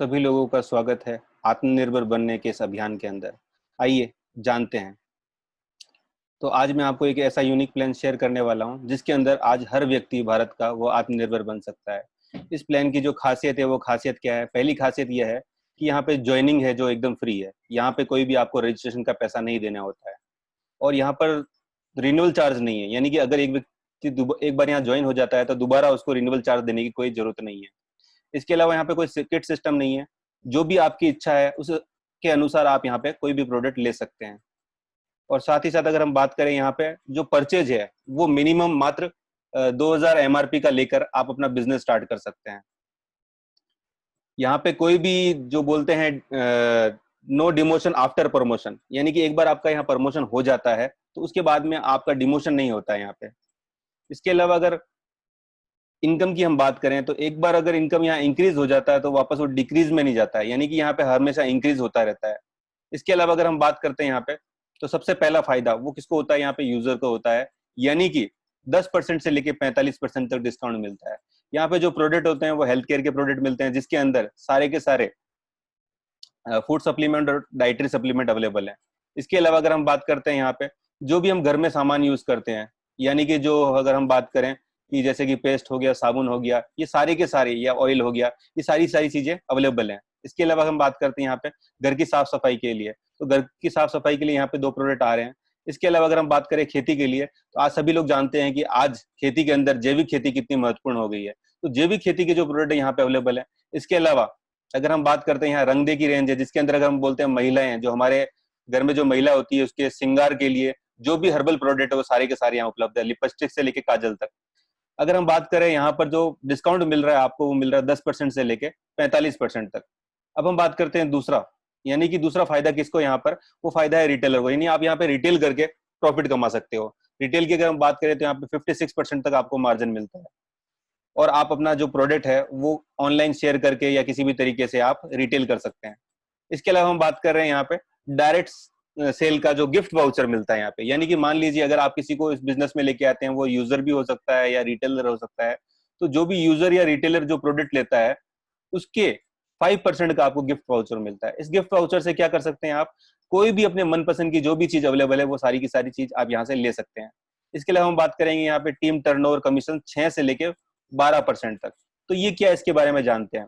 सभी लोगों का स्वागत है आत्मनिर्भर बनने के इस अभियान के अंदर। आइए जानते हैं। तो आज मैं आपको एक ऐसा यूनिक प्लान शेयर करने वाला हूं जिसके अंदर आज हर व्यक्ति भारत का वो आत्मनिर्भर बन सकता है। इस प्लान की जो खासियत है वो खासियत क्या है? पहली खासियत यह है कि यहाँ पे ज्वाइनिंग है जो एकदम फ्री है। यहाँ पे कोई भी आपको रजिस्ट्रेशन का पैसा नहीं देना होता है और यहाँ पर रिन्यूअल चार्ज नहीं है, यानी कि अगर एक व्यक्ति एक बार यहाँ ज्वाइन हो जाता है तो दोबारा उसको रिन्यूअल चार्ज देने की कोई जरूरत नहीं है। इसके अलावा यहाँ पे कोई किट सिस्टम नहीं है। जो भी आपकी इच्छा है उसके अनुसार आप यहाँ पे कोई भी प्रोडक्ट ले सकते हैं। और साथ ही साथ अगर हम बात करें यहाँ पे जो परचेज है वो मिनिमम मात्र 2000 एमआरपी का लेकर आप अपना बिजनेस स्टार्ट कर सकते हैं। यहाँ पे कोई भी जो बोलते हैं नो डिमोशन आफ्टर प्रमोशन, यानी कि एक बार आपका यहाँ प्रमोशन हो जाता है तो उसके बाद में आपका डिमोशन नहीं होता है यहाँ पे। इसके अलावा अगर इनकम की हम बात करें तो एक बार अगर इनकम यहाँ इंक्रीज हो जाता है तो वापस वो डिक्रीज में नहीं जाता है, यानी कि यहाँ पे हमेशा इंक्रीज होता रहता है। इसके अलावा अगर हम बात करते हैं यहाँ पे तो सबसे पहला फायदा वो किसको होता है? यहाँ पे यूजर को होता है, यानी कि 10% से लेके 45% तक डिस्काउंट मिलता है। यहाँ पे जो प्रोडक्ट होते हैं वो हेल्थ केयर के प्रोडक्ट मिलते हैं जिसके अंदर सारे के सारे फूड सप्लीमेंट और डाइटरी सप्लीमेंट अवेलेबल है। इसके अलावा अगर हम बात करते हैं यहाँ पे जो भी हम घर में सामान यूज करते हैं, यानी कि जो अगर हम बात करें कि जैसे कि पेस्ट हो गया, साबुन हो गया, ये सारे के सारे, या ऑयल हो गया, ये सारी सारी चीजें अवेलेबल हैं। इसके अलावा हम बात करते हैं यहाँ पे घर की साफ सफाई के लिए, तो घर की साफ सफाई के लिए यहाँ पे 2 प्रोडक्ट आ रहे हैं। इसके अलावा अगर हम बात करें खेती के लिए तो आज सभी लोग जानते हैं कि आज खेती के अंदर जैविक खेती कितनी महत्वपूर्ण हो गई है, तो जैविक खेती के जो प्रोडक्ट यहाँ पे अवेलेबल है। इसके अलावा अगर हम बात करते हैं यहाँ रंग दे की रेंज है जिसके अंदर अगर हम बोलते हैं महिलाएं, जो हमारे घर में जो महिला होती है उसके श्रृंगार के लिए जो भी हर्बल प्रोडक्ट है वो सारे के सारे यहाँ उपलब्ध है, लिपस्टिक से लेके काजल तक। अगर हम बात करें यहाँ पर जो डिस्काउंट मिल रहा है आपको वो मिल रहा है 10% से लेके 45% तक। अब हम बात करते हैं दूसरा, यानी कि दूसरा फायदा किसको यहाँ पर? वो फायदा है रिटेलर को, यानी आप यहाँ पे रिटेल करके प्रॉफिट कमा सकते हो। रिटेल की अगर हम बात करें तो यहाँ पे 56% तक आपको मार्जिन मिलता है और आप अपना जो प्रोडक्ट है वो ऑनलाइन शेयर करके या किसी भी तरीके से आप रिटेल कर सकते हैं। इसके अलावा हम बात कर रहे हैं यहाँ पे डायरेक्ट सेल का जो गिफ्ट वाउचर मिलता है यहाँ पे, यानी कि मान लीजिए अगर आप किसी को इस बिजनेस में लेके आते हैं, वो यूजर भी हो सकता है या रिटेलर हो सकता है, तो जो भी यूजर या रिटेलर जो प्रोडक्ट लेता है उसके 5% का आपको गिफ्ट वाउचर मिलता है। इस गिफ्ट वाउचर से क्या कर सकते हैं आप? कोई भी अपने मनपसंद की जो भी चीज अवेलेबल है वो सारी की सारी चीज आप यहाँ से ले सकते हैं। इसके अलावा हम बात करेंगे यहाँ पे टीम टर्नओवर कमीशन 6 से लेके 12% तक। तो ये क्या है, इसके बारे में जानते हैं।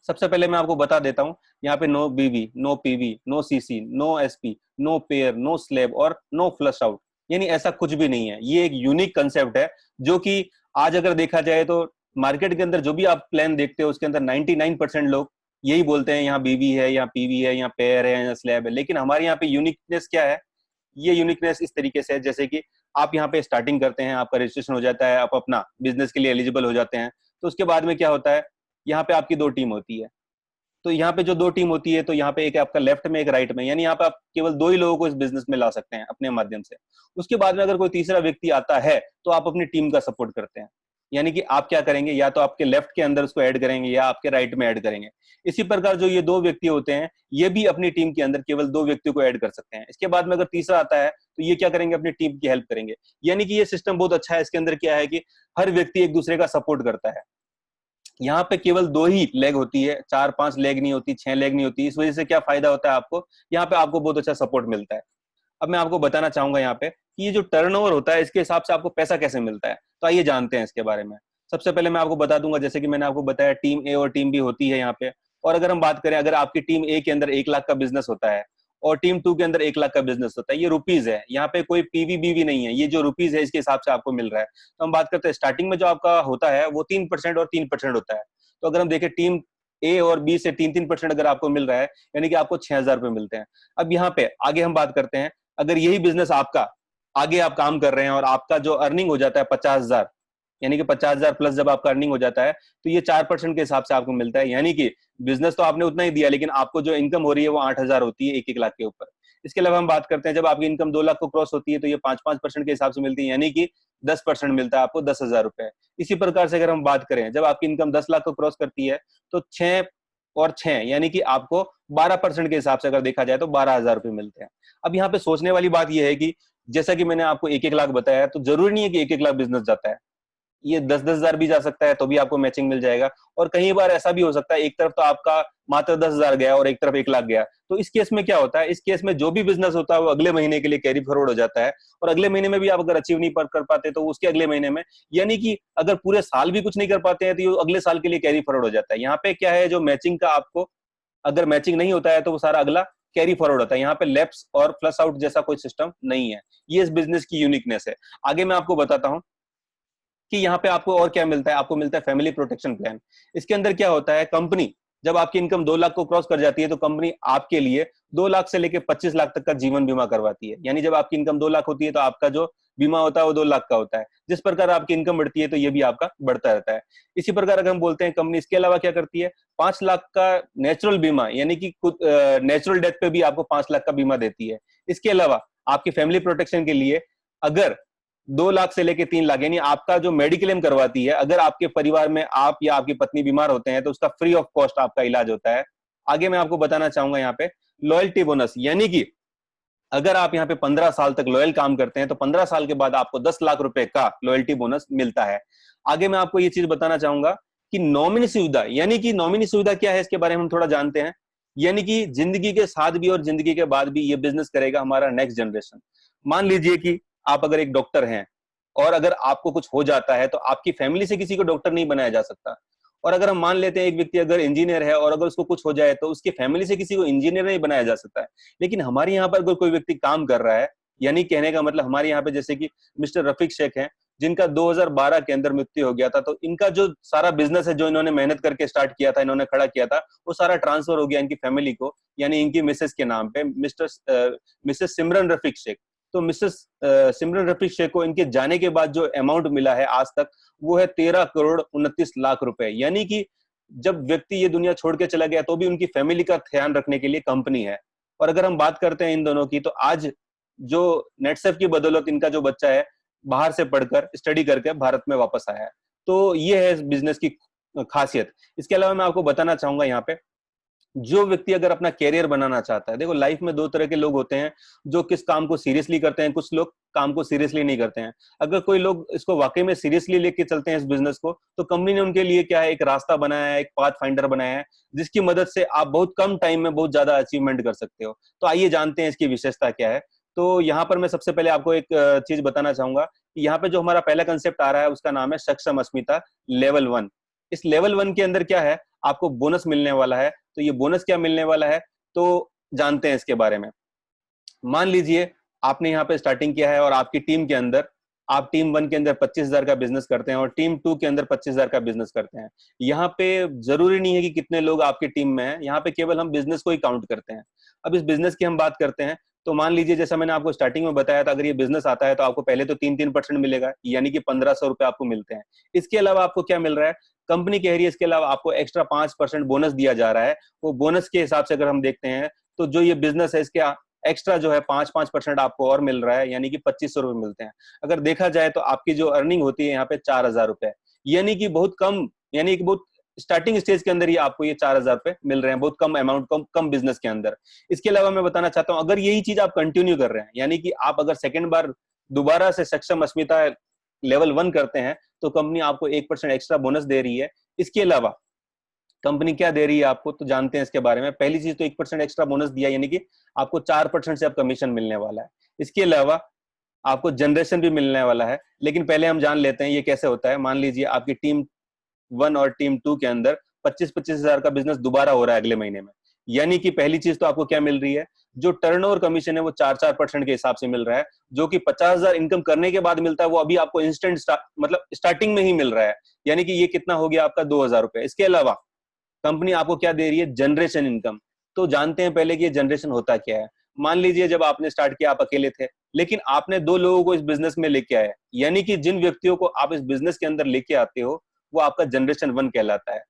सबसे पहले मैं आपको बता देता हूं, यहाँ पे no BV, no PV, no CC, no SP, no pair, no slab और नो फ्लश आउट, यानी ऐसा कुछ भी नहीं है। ये एक यूनिक कंसेप्ट है जो कि आज अगर देखा जाए तो मार्केट के अंदर जो भी आप प्लान देखते हो उसके अंदर 99% लोग यही बोलते हैं यहाँ बीवी है, यहाँ पीवी है, यहाँ पेयर है, यहाँ स्लैब है। लेकिन हमारे यहाँ पे यूनिकनेस क्या है? ये यूनिकनेस इस तरीके से है जैसे कि आप यहाँ पे स्टार्टिंग करते हैं, आपका रजिस्ट्रेशन हो जाता है, आप अपना बिजनेस के लिए एलिजिबल हो जाते हैं, तो उसके बाद में क्या होता है, यहाँ पे आपकी 2 टीम होती है। तो यहाँ पे जो 2 टीम होती है तो यहाँ पे एक आपका लेफ्ट में एक राइट में, यानी यहाँ पे आप केवल 2 ही लोगों को इस बिजनेस में ला सकते हैं अपने माध्यम से। उसके बाद में अगर कोई तीसरा व्यक्ति आता है तो आप अपनी टीम का सपोर्ट करते हैं, यानी कि आप क्या करेंगे, या तो आपके लेफ्ट के अंदर उसको ऐड करेंगे या आपके राइट में ऐड करेंगे। इसी प्रकार जो ये 2 व्यक्ति होते हैं ये भी अपनी टीम के अंदर केवल 2 व्यक्तियों को ऐड कर सकते हैं। इसके बाद में अगर तीसरा आता है तो ये क्या करेंगे, अपनी टीम की हेल्प करेंगे। यानी कि ये सिस्टम बहुत अच्छा है। इसके अंदर क्या है कि हर व्यक्ति एक दूसरे का सपोर्ट करता है। यहाँ पे केवल 2 ही लेग होती है, 4-5 लेग नहीं होती, 6 लेग नहीं होती। इस वजह से क्या फायदा होता है आपको, यहाँ पे आपको बहुत अच्छा सपोर्ट मिलता है। अब मैं आपको बताना चाहूंगा यहाँ पे कि ये जो टर्नओवर होता है इसके हिसाब से आपको पैसा कैसे मिलता है, तो आइए जानते हैं इसके बारे में। सबसे पहले मैं आपको बता दूंगा, जैसे कि मैंने आपको बताया टीम ए और टीम बी होती है यहाँ पे। और अगर हम बात करें, अगर आपकी टीम ए के अंदर 1 लाख का बिजनेस होता है और टीम 2 के अंदर 1 लाख का बिजनेस होता है, ये रुपीज है, यहाँ पे कोई पीवी बीवी नहीं है, ये जो रुपीज है इसके हिसाब से आपको मिल रहा है। तो हम बात करते हैं स्टार्टिंग में जो आपका होता है वो 3% और 3% होता है। तो अगर हम देखें टीम ए और बी से 3-3% अगर आपको मिल रहा है, यानी कि आपको 6,000 रुपए मिलते हैं। अब यहाँ पे आगे हम बात करते हैं, अगर यही बिजनेस आपका आगे आप काम कर रहे हैं और आपका जो अर्निंग हो जाता है 50,000, यानी कि 50,000 प्लस जब आपका अर्निंग हो जाता है तो ये 4% के हिसाब से आपको मिलता है। यानी कि बिजनेस तो आपने उतना ही दिया लेकिन आपको जो इनकम हो रही है वो 8,000 होती है 1-1 लाख के ऊपर। इसके अलावा हम बात करते हैं, जब आपकी इनकम 2 लाख को क्रॉस होती है तो ये 5-5% के हिसाब से मिलती है, यानी कि 10% मिलता है आपको 10,000 रुपए। इसी प्रकार से अगर हम बात करें, जब आपकी इनकम 10 लाख को क्रॉस करती है तो 6 और 6 यानी कि आपको 12% के हिसाब से अगर देखा जाए तो 12,000 रुपए मिलते हैं। अब यहाँ पे सोचने वाली बात यह है कि जैसा कि मैंने आपको 1-1 लाख बताया, तो जरूरी नहीं है कि 1-1 लाख बिजनेस जाता है। ये 10-10 हजार भी जा सकता है, तो भी आपको मैचिंग मिल जाएगा। और कई बार ऐसा भी हो सकता है, एक तरफ तो आपका मात्र 10 हजार गया और एक तरफ 1 लाख गया, तो इस केस में क्या होता है, इस केस में जो भी बिजनेस होता है वो अगले महीने के लिए कैरी फॉरवर्ड हो जाता है, और अगले महीने में भी आप अगर अचीव नहीं कर पाते तो उसके अगले महीने में, यानी कि अगर पूरे साल भी कुछ नहीं कर पाते हैं तो ये अगले साल के लिए कैरी फॉरवर्ड हो जाता है। यहाँ पे क्या है, जो मैचिंग का आपको, अगर मैचिंग नहीं होता है तो वो सारा अगला कैरी फॉरवर्ड होता है। यहाँ पे लेप्स और फ्लश आउट जैसा कोई सिस्टम नहीं है। ये इस बिजनेस की यूनिकनेस है। आगे मैं आपको बताता हूं कि यहाँ पे आपको और क्या मिलता है। आपको मिलता है फैमिली प्रोटेक्शन प्लान। इसके अंदर क्या होता है, कंपनी जब आपकी इनकम 2 लाख को क्रॉस कर जाती है तो कंपनी आपके लिए 2 लाख से लेकर 25 लाख तक का जीवन बीमा करवाती है। यानी जब आपकी इनकम 2 लाख होती है तो आपका जो बीमा होता है वो 2 लाख का होता है। जिस प्रकार आपकी इनकम बढ़ती है तो ये भी आपका बढ़ता रहता है। इसी प्रकार अगर हम बोलते हैं कंपनी इसके अलावा क्या करती है, 5 लाख का नेचुरल बीमा, यानी कि नेचुरल डेथ पे भी आपको 5 लाख का बीमा देती है। इसके अलावा आपकी फैमिली प्रोटेक्शन के लिए अगर 2 लाख से लेके 3 लाख, यानी आपका जो मेडिक्लेम करवाती है, अगर आपके परिवार में आप या आपकी पत्नी बीमार होते हैं तो उसका फ्री ऑफ कॉस्ट आपका इलाज होता है। आगे मैं आपको बताना चाहूंगा यहाँ पे लॉयल्टी बोनस, यानी कि अगर आप यहाँ पे 15 साल तक लॉयल काम करते हैं तो 15 साल के बाद आपको 10 लाख रुपए का लॉयल्टी बोनस मिलता है। आगे मैं आपको ये चीज बताना चाहूंगा कि नॉमिनी सुविधा, यानी कि नॉमिनी सुविधा क्या है, इसके बारे में हम थोड़ा जानते हैं। यानी कि जिंदगी के साथ भी और जिंदगी के बाद भी ये बिजनेस करेगा हमारा नेक्स्ट जनरेशन। मान लीजिए कि आप अगर एक डॉक्टर हैं और अगर आपको कुछ हो जाता है तो आपकी फैमिली से किसी को डॉक्टर नहीं बनाया जा सकता। और अगर हम मान लेते हैं एक व्यक्ति अगर इंजीनियर है और अगर उसको कुछ हो जाए तो उसकी फैमिली से किसी को इंजीनियर नहीं बनाया जा सकता है। लेकिन हमारे यहाँ पर अगर कोई व्यक्ति काम कर रहा है, यानी कहने का मतलब हमारे यहाँ पे जैसे कि मिस्टर रफीक शेख हैं, जिनका 2012 के अंदर मृत्यु हो गया था, तो इनका जो सारा बिजनेस है जो इन्होंने मेहनत करके स्टार्ट किया था, इन्होंने खड़ा किया था, वो सारा ट्रांसफर हो गया इनकी फैमिली को, यानी इनकी मिसेस के नाम पे, मिसेस सिमरन रफीक शेख। तो मिसेस सिमरन रफीक शेख को इनके जाने के बाद जो अमाउंट मिला है आज तक, वो है 13 करोड़ 29 लाख रुपए। यानी कि जब व्यक्ति ये दुनिया छोड़ के चला गया तो भी उनकी फैमिली का ध्यान रखने के लिए कंपनी है। और अगर हम बात करते हैं इन दोनों की, तो आज जो नेटसेफ की बदौलत इनका जो बच्चा है बाहर से पढ़कर स्टडी करके भारत में वापस आया है। तो ये है इस बिजनेस की खासियत। इसके अलावा मैं आपको बताना चाहूंगा यहाँ पे, जो व्यक्ति अगर अपना कैरियर बनाना चाहता है, देखो लाइफ में 2 तरह के लोग होते हैं, जो किस काम को सीरियसली करते हैं, कुछ लोग काम को सीरियसली नहीं करते हैं। अगर कोई लोग इसको वाकई में सीरियसली लेके चलते हैं इस बिजनेस को, तो कंपनी ने उनके लिए क्या है, एक रास्ता बनाया है, एक पाथ फाइंडर बनाया है, जिसकी मदद से आप बहुत कम टाइम में बहुत ज्यादा अचीवमेंट कर सकते हो। तो आइए जानते हैं इसकी विशेषता क्या है। तो यहाँ पर मैं सबसे पहले आपको एक चीज बताना चाहूंगा कि यहाँ पे जो हमारा पहला कंसेप्ट आ रहा है उसका नाम है सक्षम अस्मिता लेवल 1। इस लेवल 1 के अंदर क्या है, आपको बोनस मिलने वाला है। तो ये बोनस क्या मिलने वाला है, तो जानते हैं इसके बारे में। मान लीजिए आपने यहाँ पे स्टार्टिंग किया है और आपकी टीम के अंदर, आप टीम 1 के अंदर 25,000 का बिजनेस करते हैं और टीम 2 के अंदर 25,000 का बिजनेस करते हैं। यहाँ पे जरूरी नहीं है कि कितने लोग आपकी टीम में हैं, यहाँ पे केवल हम बिजनेस को ही काउंट करते हैं। अब इस बिजनेस की हम बात करते हैं, तो मान लीजिए जैसा मैंने आपको स्टार्टिंग में बताया था, अगर ये बिजनेस आता है तो आपको पहले तो 3-3% मिलेगा, यानी कि 1,500 रुपए आपको मिलते हैं। इसके अलावा आपको क्या मिल रहा है, कंपनी कह रही है इसके अलावा आपको एक्स्ट्रा 5% बोनस दिया जा रहा है। वो बोनस के हिसाब से अगर हम देखते हैं तो जो ये बिजनेस है इसके एक्स्ट्रा जो है 5% आपको और मिल रहा है, यानी कि 2,500 रुपए मिलते हैं। अगर देखा जाए तो आपकी जो अर्निंग होती है यहाँ पे 4,000 रुपए, यानी कि बहुत कम, यानी कि बहुत स्टार्टिंग स्टेज के अंदर ही आपको ये 4,000 रुपए मिल रहे हैं, बहुत कम अमाउंट, कम बिजनेस के अंदर। इसके अलावा मैं बताना चाहता हूं, अगर यही चीज आप कंटिन्यू कर रहे हैं, यानी कि आप अगर सेकंड बार दोबारा से सक्षम अस्मिता लेवल 1 करते हैं, तो कंपनी आपको 1% एक्स्ट्रा बोनस दे रही है। इसके अलावा कंपनी क्या दे रही है आपको, तो जानते हैं इसके बारे में। पहली चीज तो 1% एक्स्ट्रा बोनस दिया, यानी कि आपको 4% से अब कमीशन मिलने वाला है। इसके अलावा आपको जनरेशन भी मिलने वाला है। लेकिन पहले हम जान लेते हैं ये कैसे होता है। मान लीजिए आपकी टीम 1 और टीम 2 के अंदर 25-25 हजार का बिजनेस दोबारा हो रहा है अगले महीने में, यानी कि पहली चीज तो आपको क्या मिल रही है, जो टर्नओवर कमीशन है वो 4-4% के हिसाब से मिल रहा है, जो कि 50,000 इनकम करने के बाद मिलता है, वो अभी आपको इंस्टेंट मतलब स्टार्टिंग में ही मिल रहा है, यानी कि ये कितना हो गया आपका 2,000 रुपए। इसके अलावा कंपनी आपको क्या दे रही है, जनरेशन इनकम। तो जानते हैं पहले कि ये जनरेशन होता क्या है। मान लीजिए जब आपने स्टार्ट किया आप अकेले थे, लेकिन आपने 2 लोगों को इस बिजनेस में लेके आए, यानी कि जिन व्यक्तियों को आप इस बिजनेस के अंदर लेके आते हो वो आपका जनरेशन 1 कहलाता है।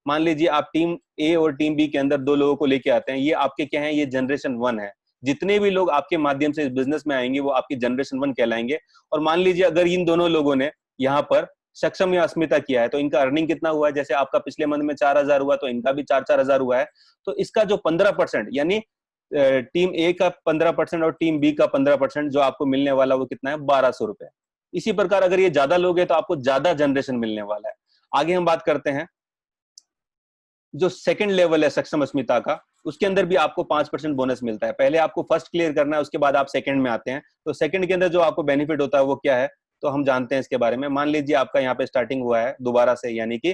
मान लीजिए आप टीम ए और टीम बी के अंदर 2 लोगों को लेके आते हैं, ये आपके क्या है, ये जनरेशन 1 है। जितने भी लोग आपके माध्यम से इस बिजनेस में आएंगे वो आपकी जनरेशन 1 कहलाएंगे। और मान लीजिए अगर इन दोनों लोगों ने यहाँ पर सक्षम या अस्मिता किया है, तो इनका अर्निंग कितना हुआ है, जैसे आपका पिछले मंथ में 4,000 हुआ तो इनका भी 4-4 हजार हुआ है। तो इसका जो 15%, यानी टीम ए का 15% और टीम बी का 15% जो आपको मिलने वाला वो कितना है, 1,200 रुपए। इसी प्रकार अगर ये ज्यादा लोग हैं तो आपको ज्यादा जनरेशन मिलने वाला है। आगे हम बात करते हैं जो सेकंड लेवल है सक्षम अस्मिता का, उसके अंदर भी आपको 5% बोनस मिलता है। पहले आपको फर्स्ट क्लियर करना है, उसके बाद आप सेकंड में आते हैं। तो सेकंड के अंदर जो आपको बेनिफिट होता है वो क्या है, तो हम जानते हैं इसके बारे में। मान लीजिए आपका यहाँ पे स्टार्टिंग हुआ है दोबारा से, यानी कि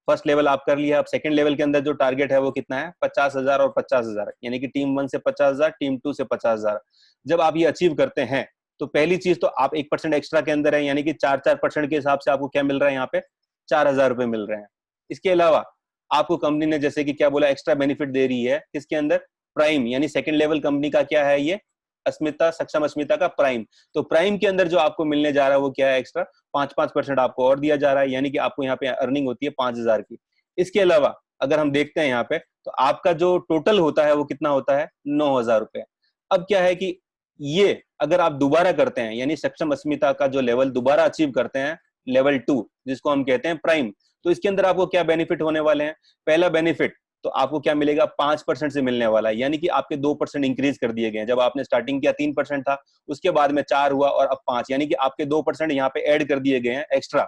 फर्स्ट लेवल आप कर लिया, अब सेकंड लेवल के अंदर जो टारगेट है वो कितना है, 50,000 और 50,000, यानी कि टीम 1 से 50,000, टीम 2 से 50,000। जब आप ये अचीव करते हैं तो पहली चीज तो आप 1% एक्स्ट्रा के अंदर है, यानी कि 4% के हिसाब से आपको क्या मिल रहा है, यहाँ पे 4,000 रुपए मिल रहे हैं। इसके अलावा आपको कंपनी ने जैसे कि क्या बोला, एक्स्ट्रा बेनिफिट दे रही है किसके अंदर, प्राइम, यानी सेकंड लेवल कंपनी का क्या है ये, अस्मिता, सक्षम अस्मिता का प्राइम। तो प्राइम के अंदर जो आपको मिलने जा रहा है वो क्या है, एक्स्ट्रा 5% आपको और दिया जा रहा है, यानी कि आपको यहाँ पे अर्निंग होती है 5,000 की। इसके अलावा अगर हम देखते हैं यहाँ पे, तो आपका जो टोटल होता है वो कितना होता है, 9,000 रुपए। अब क्या है कि ये अगर आप दोबारा करते हैं, यानी सक्षम अस्मिता का जो लेवल दोबारा अचीव करते हैं, लेवल 2 जिसको हम कहते हैं प्राइम, तो इसके अंदर आपको क्या बेनिफिट होने वाले हैं। पहला बेनिफिट तो आपको क्या मिलेगा, 5% से मिलने वाला है, यानी कि आपके 2% इंक्रीज कर दिए गए। जब आपने स्टार्टिंग किया 3% था, उसके बाद में 4 हुआ और अब 5, यानी कि आपके 2% यहाँ पे ऐड कर दिए गए हैं एक्स्ट्रा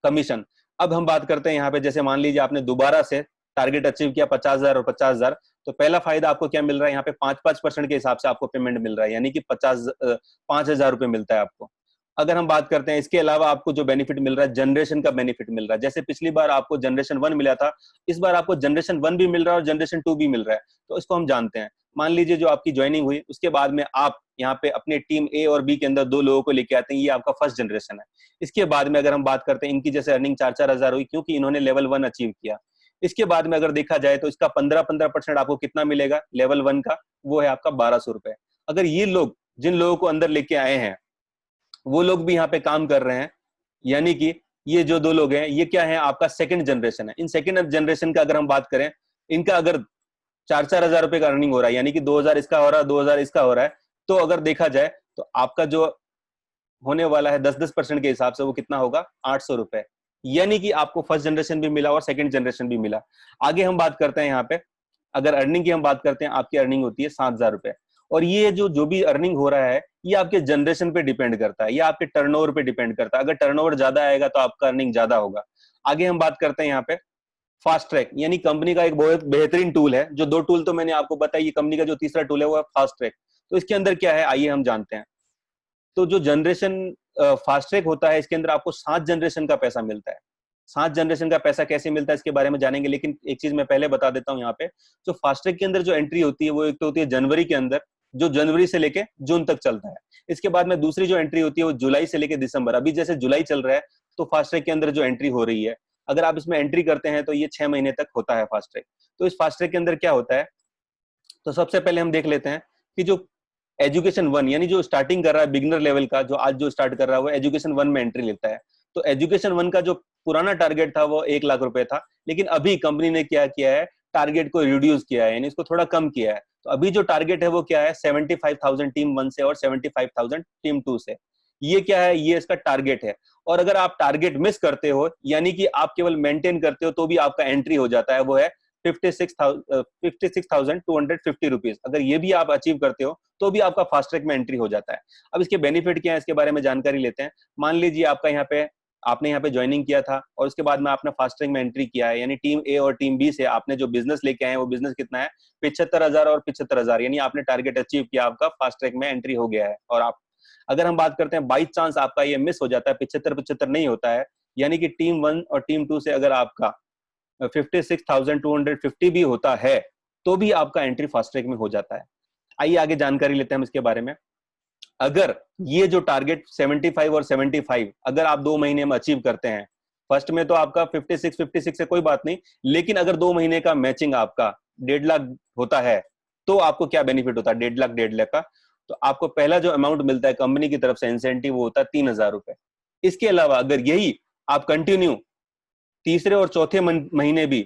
कमीशन। अब हम बात करते हैं यहाँ पे, जैसे मान लीजिए आपने दोबारा से टारगेट अचीव किया 50,000 और 50,000, तो पहला फायदा आपको क्या मिल रहा है, यहाँ पे 5% के हिसाब से आपको पेमेंट मिल रहा है, यानी कि 5,000 रुपए मिलता है आपको। अगर हम बात करते हैं इसके अलावा आपको जो बेनिफिट मिल रहा है, जनरेशन का बेनिफिट मिल रहा है। जैसे पिछली बार आपको जनरेशन 1 मिला था, इस बार आपको जनरेशन 1 भी मिल रहा है और जनरेशन 2 भी मिल रहा है। तो इसको हम जानते हैं। मान लीजिए जो आपकी ज्वाइनिंग हुई, उसके बाद में आप यहाँ पे अपने टीम ए और बी के अंदर 2 लोगों को लेके आते हैं, ये आपका फर्स्ट जनरेशन है। इसके बाद में अगर हम बात करते हैं, इनकी जैसे अर्निंग 4-4 हजार हुई, क्योंकि इन्होंने लेवल 1 अचीव किया। इसके बाद में अगर देखा जाए तो इसका 15% आपको कितना मिलेगा लेवल 1 का, वो है आपका 1,200 रुपए। अगर ये लोग, जिन लोगों को अंदर लेके आए हैं, वो लोग भी यहाँ पे काम कर रहे हैं, यानी कि ये जो 2 लोग हैं, ये क्या है, आपका सेकंड जनरेशन है। इन सेकंड जनरेशन का अगर हम बात करें, इनका अगर 4-4 हजार रुपए का अर्निंग हो रहा है, यानी कि 2,000 इसका हो रहा है, 2,000 इसका हो रहा है, तो अगर देखा जाए तो आपका जो होने वाला है 10% के हिसाब से, वो कितना होगा, 800 रुपए। यानी कि आपको फर्स्ट जनरेशन भी मिला और सेकंड जनरेशन भी मिला। आगे हम बात करते हैं यहाँ पे, अगर अर्निंग की हम बात करते हैं, आपकी अर्निंग होती है 7,000 रुपए। और ये जो भी अर्निंग हो रहा है, ये आपके जनरेशन पे डिपेंड करता है, ये आपके टर्नओवर पे डिपेंड करता है। अगर टर्नओवर ज्यादा आएगा तो आपका अर्निंग ज्यादा होगा। आगे हम बात करते हैं यहाँ पे फास्ट ट्रैक, यानी कंपनी का एक बहुत बेहतरीन टूल है। जो 2 टूल तो मैंने आपको बताया, ये कंपनी का जो तीसरा टूल है वो है फास्ट ट्रैक। तो इसके अंदर क्या है, आइए हम जानते हैं। तो जो जनरेशन फास्ट ट्रैक होता है, इसके अंदर आपको 7 जनरेशन का पैसा मिलता है। 7 जनरेशन का पैसा कैसे मिलता है इसके बारे में जानेंगे, लेकिन एक चीज मैं पहले बता देता हूँ यहाँ पे। जो फास्ट ट्रैक के अंदर जो एंट्री होती है, वो एक तो होती है जनवरी के अंदर, जो जनवरी से लेके जून तक चलता है। इसके बाद में दूसरी जो एंट्री होती है वो जुलाई से लेके दिसंबर। अभी जैसे जुलाई चल रहा है, तो फास्ट ट्रैक के अंदर जो एंट्री हो रही है, अगर आप इसमें एंट्री करते हैं तो ये 6 महीने तक होता है फास्ट ट्रैक। तो इस फास्ट ट्रैक के अंदर क्या होता है, तो सबसे पहले हम देख लेते हैं कि जो एजुकेशन 1, यानी जो स्टार्टिंग कर रहा है बिगिनर लेवल का, जो आज जो स्टार्ट कर रहा है, वो एजुकेशन 1 में एंट्री लेता है। तो एजुकेशन 1 का जो पुराना टारगेट था वो 1,00,000 रुपए था, लेकिन अभी कंपनी ने क्या किया है, टारगेट को रिड्यूस किया है, यानी इसको थोड़ा कम किया है। तो अभी जो टारगेट है वो क्या है, 75,000 टीम 1 से और 75,000 टीम 2 से। ये क्या है, ये इसका टारगेट है। और अगर आप टारगेट मिस करते हो, यानी कि आप केवल मेंटेन करते हो, तो भी आपका एंट्री हो जाता है, वो है 56,250 रुपीज। अगर ये भी आप अचीव करते हो तो भी आपका फास्ट ट्रैक में एंट्री हो जाता है। अब इसके बेनिफिट क्या है, इसके बारे में जानकारी लेते हैं। मान लीजिए आपका आपने यहाँ पे ज्वाइनिंग किया था और उसके बाद में आपने फास्ट ट्रैक में एंट्री किया है, यानी टीम ए और टीम बी से आपने जो बिजनेस लेके आए हैं, वो बिजनेस कितना है, 75,000 और 75,000, यानी आपने टारगेट अचीव किया, आपका फास्ट ट्रैक में एंट्री हो गया है। और आप, अगर हम बात करते हैं बाई चांस आपका ये मिस हो जाता है, 75 नहीं होता है, यानी कि टीम 1 और टीम 2 से अगर आपका 56,250 भी होता है, तो भी आपका एंट्री फास्ट ट्रैक में हो जाता है। आइए आगे जानकारी लेते हैं हम इसके बारे में। अगर ये जो टारगेट 75 और 75 अगर आप 2 महीने में अचीव करते हैं, फर्स्ट में तो आपका 56 से कोई बात नहीं, लेकिन अगर 2 महीने का मैचिंग आपका 1,50,000 होता है, तो आपको क्या बेनिफिट होता है, 1,50,000 का। तो आपको पहला जो अमाउंट मिलता है कंपनी की तरफ से इंसेंटिव, वो होता है 3,000 रुपए। इसके अलावा अगर यही आप कंटिन्यू तीसरे और चौथे महीने भी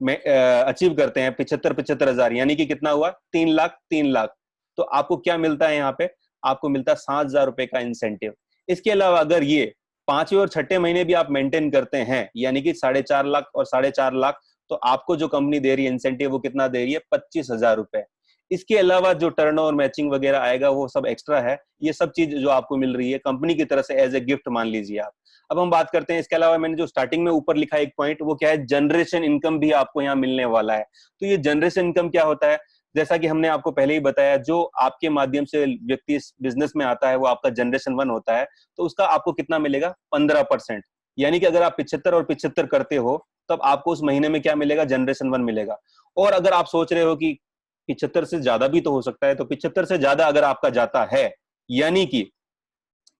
अचीव करते हैं 75 हजार, यानी कि कितना हुआ, 3,00,000 3,00,000, तो आपको क्या मिलता है, यहाँ पे आपको मिलता है 7,000 रुपए का इंसेंटिव। इसके अलावा अगर ये 5वें और 6ठे महीने भी आप मेंटेन करते हैं, यानी कि 4,50,000 और 4,50,000, तो आपको जो कंपनी दे रही है इंसेंटिव, वो कितना दे रही है, 25,000 रुपए। इसके अलावा जो टर्नओवर मैचिंग वगैरह आएगा वो सब एक्स्ट्रा है। ये सब चीज जो आपको मिल रही है कंपनी की तरफ से एज ए गिफ्ट मान लीजिए आप। अब हम बात करते हैं इसके अलावा, मैंने जो स्टार्टिंग में ऊपर लिखा एक पॉइंट, वो क्या है, जनरेशन इनकम भी आपको यहाँ मिलने वाला है। तो ये जनरेशन इनकम क्या होता है, जैसा कि हमने आपको पहले ही बताया, जो आपके माध्यम से व्यक्ति इस बिजनेस में आता है वो आपका जनरेशन 1 होता है। तो उसका आपको कितना मिलेगा, 15%। यानी कि अगर आप 75 और 75 करते हो तब आपको उस महीने में क्या मिलेगा, जनरेशन 1 मिलेगा। और अगर आप सोच रहे हो कि 75 से ज्यादा भी तो हो सकता है, तो 75 से ज्यादा अगर आपका जाता है, यानी कि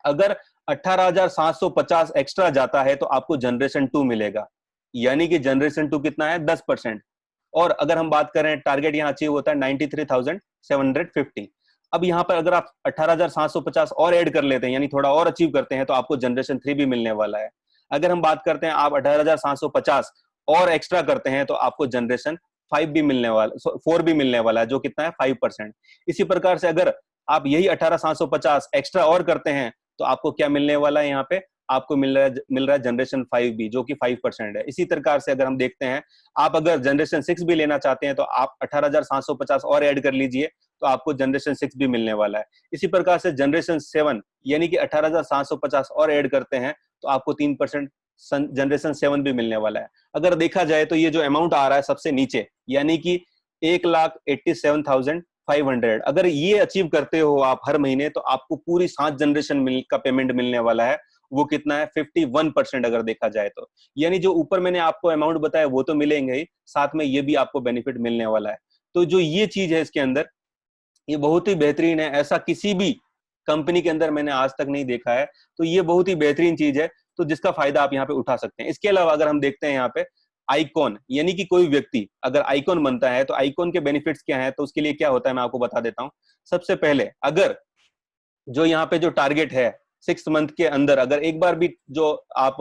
अगर 18,750 एक्स्ट्रा जाता है तो आपको जनरेशन 2 मिलेगा। यानी कि जनरेशन 2 कितना है, 10%। और अगर हम बात करें, टारगेट यहाँ अचीव होता है 93,750। अब यहाँ पर अगर आप 18,750 और ऐड कर लेते हैं, यानी थोड़ा और अचीव करते हैं, तो आपको जनरेशन 3 भी मिलने वाला है। अगर हम बात करते हैं आप 18,750 और एक्स्ट्रा करते हैं तो आपको जनरेशन 5 भी मिलने वाला, 4 भी मिलने वाला है, जो कितना है, 5%। इसी प्रकार से अगर आप यही 18,750 एक्स्ट्रा और करते हैं तो आपको क्या मिलने वाला है, यहाँ पे आपको मिल रहा है जनरेशन 5 भी, जो कि 5% है। इसी प्रकार से अगर हम देखते हैं, आप अगर जनरेशन 6 भी लेना चाहते हैं तो आप 18,750 और ऐड कर लीजिए तो आपको जनरेशन 6 भी मिलने वाला है। इसी प्रकार से जनरेशन 7 यानी कि 18,750 और ऐड करते हैं तो आपको 3% जनरेशन 7 भी मिलने वाला है। अगर देखा जाए तो ये जो अमाउंट आ रहा है सबसे नीचे, यानी कि 1,87,500, अगर ये अचीव करते हो आप हर महीने तो आपको पूरी 7 जनरेशन का पेमेंट मिलने वाला है। वो कितना है, 51% अगर देखा जाए तो। यानी जो ऊपर मैंने आपको अमाउंट बताया वो तो मिलेंगे ही, साथ में ये भी आपको बेनिफिट मिलने वाला है। तो जो ये चीज है इसके अंदर, ये बहुत ही बेहतरीन है, ऐसा किसी भी कंपनी के अंदर मैंने आज तक नहीं देखा है। तो ये बहुत ही बेहतरीन चीज है, तो जिसका फायदा आप यहाँ पे उठा सकते हैं। इसके अलावा अगर हम देखते हैं यहाँ पे आइकॉन, यानी कि कोई व्यक्ति अगर आइकॉन बनता है तो आइकॉन के बेनिफिट्स क्या है, तो उसके लिए क्या होता है मैं आपको बता देता हूँ। सबसे पहले, अगर जो यहाँ पे जो टारगेट है 6 मंथ के अंदर, अगर एक बार भी जो आप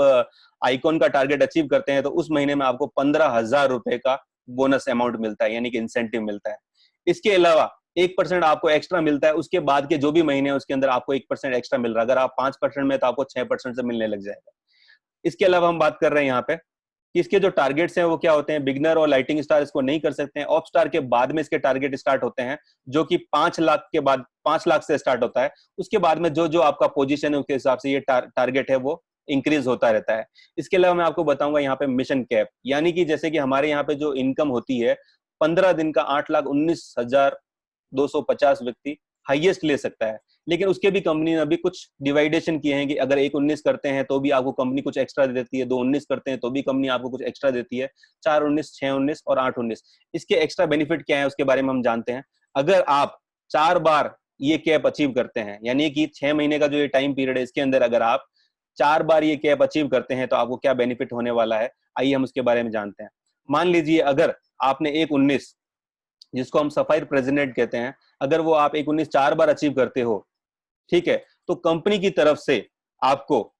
आइकॉन का टारगेट अचीव करते हैं तो उस महीने में आपको 15,000 रुपए का बोनस अमाउंट मिलता है, यानी कि इंसेंटिव मिलता है। इसके अलावा 1% आपको एक्स्ट्रा मिलता है, उसके बाद के जो भी महीने हैं उसके अंदर आपको 1% एक्स्ट्रा मिल रहा है। अगर आप 5% में तो आपको 6% से मिलने लग जाएगा। इसके अलावा हम बात कर रहे हैं यहाँ पे कि इसके जो टारगेट्स हैं वो क्या होते हैं। बिगनर और लाइटिंग स्टार इसको नहीं कर सकते हैं। ऑफ स्टार के बाद में इसके टारगेट स्टार्ट होते हैं, जो कि 5 लाख के बाद, 5 लाख से स्टार्ट होता है। उसके बाद में जो जो आपका पोजीशन है उसके हिसाब से ये टारगेट है वो इंक्रीज होता रहता है। इसके अलावा मैं आपको बताऊंगा यहाँ पे मिशन कैप, यानी कि जैसे कि हमारे यहाँ पे जो इनकम होती है 15 दिन का 8,19,250 व्यक्ति हाईएस्ट ले सकता है। लेकिन उसके भी कंपनी ने अभी कुछ डिवाइडेशन किए हैं कि अगर 1,19 करते हैं तो भी आपको कंपनी कुछ एक्स्ट्रा देती है, 2,19 करते हैं तो भी कंपनी आपको कुछ एक्स्ट्रा देती है, 4,19, 6,19 और 8,19। इसके एक्स्ट्रा बेनिफिट क्या है उसके बारे में हम जानते हैं। अगर आप 4 बार ये कैप अचीव करते हैं, यानी कि 6 महीने का जो ये टाइम पीरियड है इसके अंदर अगर आप 4 बार ये कैप अचीव करते हैं तो आपको क्या बेनिफिट होने वाला है, आइए हम उसके बारे में जानते हैं। मान लीजिए अगर आपने 1,19, जिसको हम सफायर प्रेसिडेंट कहते हैं, अगर वो आप 1,19 4 बार अचीव करते हो, ठीक है, तो कंपनी की तरफ से आपको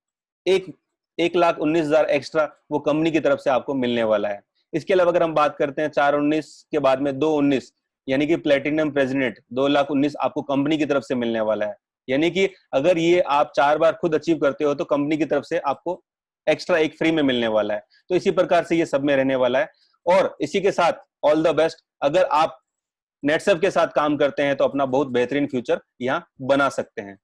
1,19,000 एक्स्ट्रा वो कंपनी की तरफ से आपको मिलने वाला है। इसके अलावा अगर हम बात करते हैं 4,19 के बाद में 2,19, यानी कि प्लेटिनम प्रेसिडेंट 2,19,000 आपको कंपनी की तरफ से मिलने वाला है। यानी कि अगर ये आप 4 बार खुद अचीव करते हो तो कंपनी की तरफ से आपको एक्स्ट्रा एक फ्री में मिलने वाला है। तो इसी प्रकार से ये सब में रहने वाला है। और इसी के साथ ऑल द बेस्ट, अगर आप नेटसर्फ के साथ काम करते हैं तो अपना बहुत बेहतरीन फ्यूचर यहाँ बना सकते हैं।